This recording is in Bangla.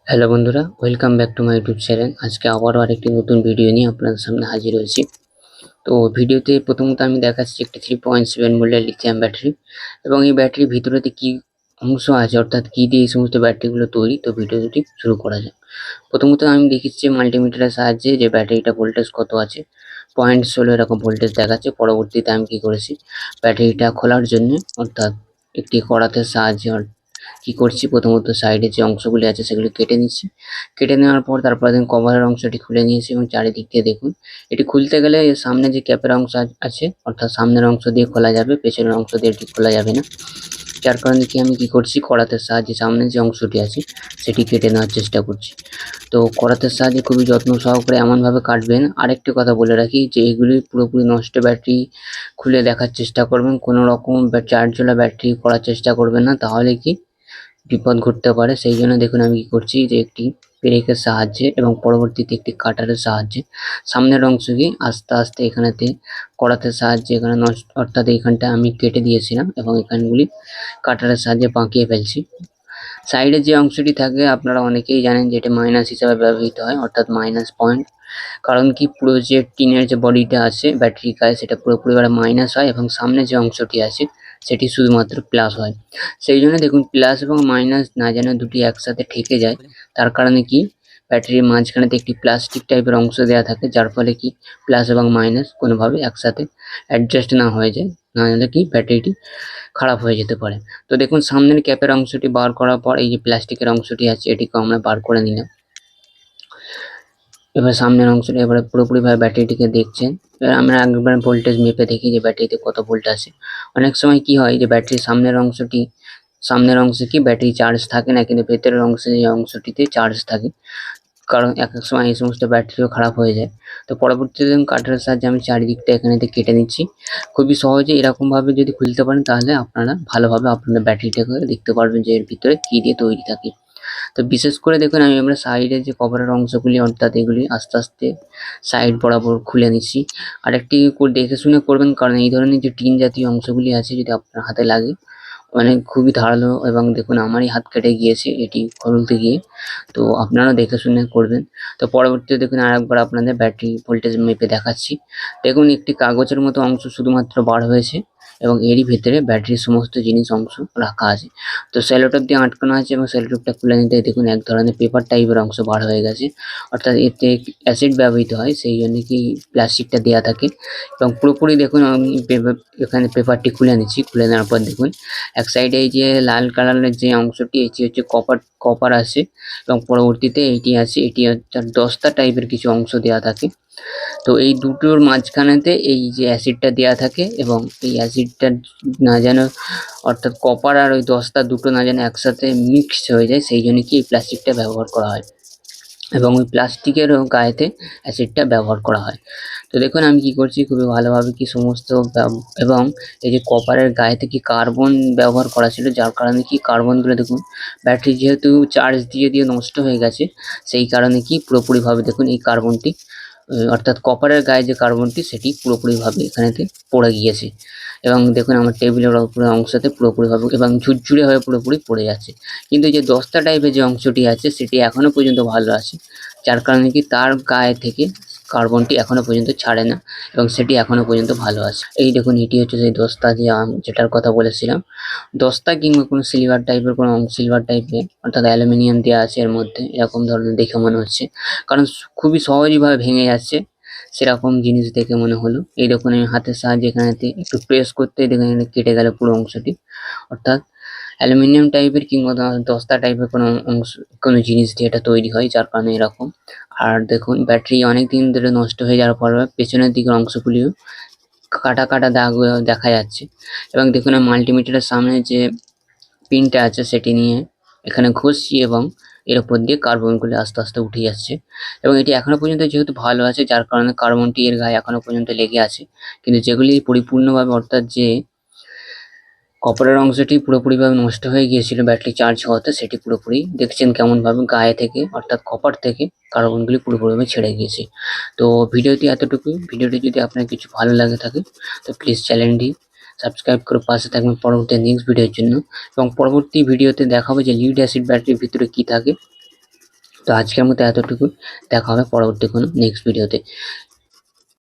হ্যালো বন্ধুরা, welcome back to my YouTube channel. আজকে আবারও আরেকটি নতুন ভিডিও নিয়ে আপনাদের সামনে হাজির হয়েছি। তো ভিডিওতে প্রথমত আমি দেখাচ্ছি একটি 3.7 ভোল্টের লিথিয়াম ব্যাটারি এবং এই ব্যাটারির ভিতরেতে কি অংশ আছে, অর্থাৎ কি দিয়ে এই সমস্ত ব্যাটারিগুলো তৈরি। তো ভিডিওটি শুরু করা যাক। প্রথমত আমি দেখিচ্ছি মাল্টিমিটারের সাহায্যে যে ব্যাটারিটা ভোল্টেজ কত আছে, 0.16 এরকম ভোল্টেজ দেখাচ্ছে। পরবর্তীতে আমি কি করেছি, ব্যাটারিটা খোলার জন্য অর্থাৎ একটি করাতের সাহায্যে কি করছি, প্রথমত সাইডে যে অংশগুলি আছে সেগুলি কেটে নিচ্ছি। কেটে নেওয়ার পর তারপরে দেখুন কভারের অংশটি খুলে নিয়েছি এবং চারিদিক দিয়ে দেখুন এটি খুলতে গেলে এর সামনে যে ক্যাপের অংশ আছে, অর্থাৎ সামনের অংশ দিয়ে খোলা যাবে, পেছনের অংশ দিয়ে এটি খোলা যাবে না। যার কারণে কি আমি কি করছি, করাতের সাহায্যে সামনের যে অংশটি আছে সেটি কেটে নেওয়ার চেষ্টা করছি। তো করাতের সাহায্যে খুবই যত্ন সহকারে এমনভাবে কাটবেন। আরেকটি কথা বলে রাখি যে এগুলি পুরোপুরি নষ্ট ব্যাটারি খুলে দেখার চেষ্টা করবেন, কোনো রকম চার্জওয়ালা ব্যাটারি করার চেষ্টা করবেন না, তাহলে কি বিপদ ঘটতে পারে। সেই জন্য দেখুন আমি কি করছি যে একটি পেরেকের সাহায্যে এবং পরবর্তীতে একটি কাটারের সাহায্যে সামনের অংশকে আস্তে আস্তে এখানেতে করাতের সাহায্যে এখানে নষ্ট, অর্থাৎ এইখানটা আমি কেটে দিয়েছিলাম এবং এখানগুলি কাটারের সাহায্যে বাঁকিয়ে ফেলছি। সাইডে যে অংশটি থাকে আপনারা অনেকেই জানেন যে এটা মাইনাস হিসাবে ব্যবহৃত হয়, অর্থাৎ মাইনাস পয়েন্ট। কারণ কি, পুরো যে টিনের যে বডিটা আছে ব্যাটারি গায়ে সেটা পুরোপুরিভাবে মাইনাস হয় এবং সামনে যে অংশটি আছে সেটি শুধুমাত্র প্লাস হয়। সেই জন্য দেখুন প্লাস এবং মাইনাস না যেন দুটি একসাথে ঠেকে যায়, তার কারণে কি ব্যাটারির মাঝখানেতে একটি প্লাস্টিক টাইপের অংশ দেওয়া থাকে, যার ফলে কি প্লাস এবং মাইনাস কোনোভাবে একসাথে অ্যাডজাস্ট না হয়ে যায়, না হলে কি ব্যাটারিটি খারাপ হয়ে যেতে পারে। তো দেখুন সামনের ক্যাপের অংশটি বার করার পর এই যে প্লাস্টিকের অংশটি আছে এটিকে আমরা বার করে নিলাম। এবার সামনের অংশটা এবারে পুরোপুরিভাবে ব্যাটারিটিকে দেখছেন। এবার আমরা একবার ভোল্টেজ মেপে দেখি যে ব্যাটারিতে কত ভোল্ট আছে। অনেক সময় কি হয় যে ব্যাটারির সামনের অংশে কি ব্যাটারি চার্জ থাকে না, কিন্তু ভেতরের অংশে যে অংশটিতে চার্জ থাকে। কারণ এক এক সময় এই সমস্ত ব্যাটারিও খারাপ হয়ে যায়। তো পরবর্তীতে কাটারের সাহায্যে আমি চারিদিকটা এখানেতে কেটে নিচ্ছি। খুবই সহজে এরকমভাবে যদি খুলতে পারেন তাহলে আপনারা ভালোভাবে আপনাদের ব্যাটারিটাকে দেখতে পারবেন যে এর ভিতরে কী দিয়ে তৈরি থাকে। তো বিশেষ করে দেখুন আমরা সাইডের যে কভারের অংশগুলি, অর্থাৎ এগুলি আস্তে আস্তে সাইড বরাবর খুলে নিচ্ছি। আরেকটি দেখে শুনে করবেন, কারণ এই ধরনের যে টিন জাতীয় অংশগুলি আছে যদি আপনার হাতে লাগে মানে খুবই ধারালো, এবং দেখুন আমারই হাত কেটে গিয়েছে এটি খুলতে গিয়ে। তো আপনারা দেখে শুনে করবেন। তো পরবর্তীতে দেখুন আরেকবার আপনাদের ব্যাটারি ভোল্টেজ মেপে দেখাচ্ছি। দেখুন একটি কাগজের মতো অংশ শুধুমাত্র বার হয়েছে এবং এরই ভেতরে ব্যাটারির সমস্ত জিনিস অংশ রাখা আছে। তো সেলোটেপ দিয়ে আটকানো আছে এবং সেলোটেপটা খুলে নিতে দেখুন এক ধরনের পেপার টাইপের অংশ বার হয়ে গেছে, অর্থাৎ এতে অ্যাসিড ব্যবহৃত হয়, সেই জন্য কি প্লাস্টিকটা দেওয়া থাকে। এবং পুরোপুরি দেখুন আমি এখানে পেপারটি খুলে নিচ্ছি। খুলে নেওয়ার পর দেখুন এক সাইডে এই যে লাল কালারের যে অংশটি, এটি হচ্ছে কপার আছে এবং পরবর্তীতে এইটি আছে, এটি হচ্ছে দস্তা টাইপের কিছু অংশ দেওয়া থাকে। তো এই দুটোর মাঝখানেতে এই যে অ্যাসিডটা দেওয়া থাকে এবং এই অ্যাসিডটা না যেন, অর্থাৎ কপার আর ওই দস্তা দুটো না যেন একসাথে মিক্সড হয়ে যায়, সেই জন্য কি এই প্লাস্টিকটা ব্যবহার করা হয় এবং ওই প্লাস্টিকেরও গায়েতে অ্যাসিডটা ব্যবহার করা হয়। তো দেখুন আমি কি করছি, খুবই ভালোভাবে কি সমস্ত এবং এই যে কপারের গায়েতে কি কার্বন ব্যবহার করা ছিল, যার কারণে কি কার্বনগুলো দেখুন ব্যাটারি যেহেতু চার্জ দিয়ে দিয়ে নষ্ট হয়ে গেছে, সেই কারণে কি পুরোপুরিভাবে দেখুন এই কার্বনটি অর্থাৎ কপারের গায়ে যে কার্বনটি সেটি পুরোপুরিভাবে এখানেতে পড়ে গিয়েছে এবং দেখুন আমার টেবিলের উপরে অংশতে পুরোপুরিভাবে এবং ঝুরঝুরে হয়ে পুরোপুরি পড়ে যাচ্ছে। কিন্তু যে দস্তা টাইপের যে অংশটি আছে সেটি এখনো পর্যন্ত ভালো আছে, যার কারণে কি তার গায়ে থেকে কার্বনটি এখনো পর্যন্ত ছাড়ে না এবং সেটি এখনো পর্যন্ত ভালো আছে। এই দেখুন এটি হচ্ছে সেই দস্তা যে যেটার কথা বলেছিলাম, দস্তা কিংবা কোনো সিলভার টাইপের অর্থাৎ অ্যালুমিনিয়াম দেওয়া আছে এর মধ্যে, এরকম ধরনের দেখে মনে হচ্ছে, কারণ খুবই সহজভাবে ভেঙে যাচ্ছে সেরকম জিনিস দেখে মনে হলো। এই দেখুন আমি হাতের সাহায্যে এখানেতে একটু প্রেস করতেই দেখুন এখানে কেটে গেল পুরো অংশটি, অর্থাৎ অ্যালুমিনিয়াম টাইপের কিংবা দস্তা টাইপের কোনো জিনিস দিয়ে এটা তৈরি হয়, যার কারণে এরকম। আর দেখুন ব্যাটারি অনেক দিন ধরে নষ্ট হয়ে যাওয়ার পর পেছনের দিকের অংশগুলিও কাটা কাটা দাগ দেখা যাচ্ছে। এবং দেখুন আমি মাল্টিমিটারের সামনে যে পিনটা আছে সেটি নিয়ে এখানে ঘষছি এবং এর উপর দিয়ে কার্বনগুলি আস্তে আস্তে উঠে যাচ্ছে এবং এটি এখনো পর্যন্ত যেহেতু ভালো আছে, যার কারণে কার্বনটি এর গায়ে এখনো পর্যন্ত লেগে আছে। কিন্তু যেগুলি পরিপূর্ণভাবে, অর্থাৎ যে কপারের অংশটি পুরোপুরিভাবে নষ্ট হয়ে গিয়েছিল ব্যাটারি চার্জ হওয়াতে, সেটি পুরোপুরি দেখছেন কেমনভাবে গায়ে থেকে, অর্থাৎ কপার থেকে কার্বনগুলি পুরোপুরিভাবে ছেড়ে গিয়েছে। তো ভিডিওটি এতটুকুই। ভিডিওটি যদি আপনার কিছু ভালো লাগে থাকে তো প্লিজ চ্যানেলটি সাবস্ক্রাইব করে পাশে থাকবেন পরবর্তী নেক্সট ভিডিওর জন্য। এবং পরবর্তী ভিডিওতে দেখাবো যে লিড অ্যাসিড ব্যাটারির ভিতরে কী থাকে। তো আজকের মতো এতটুকু, দেখা হবে পরবর্তী কোনো নেক্সট ভিডিওতে।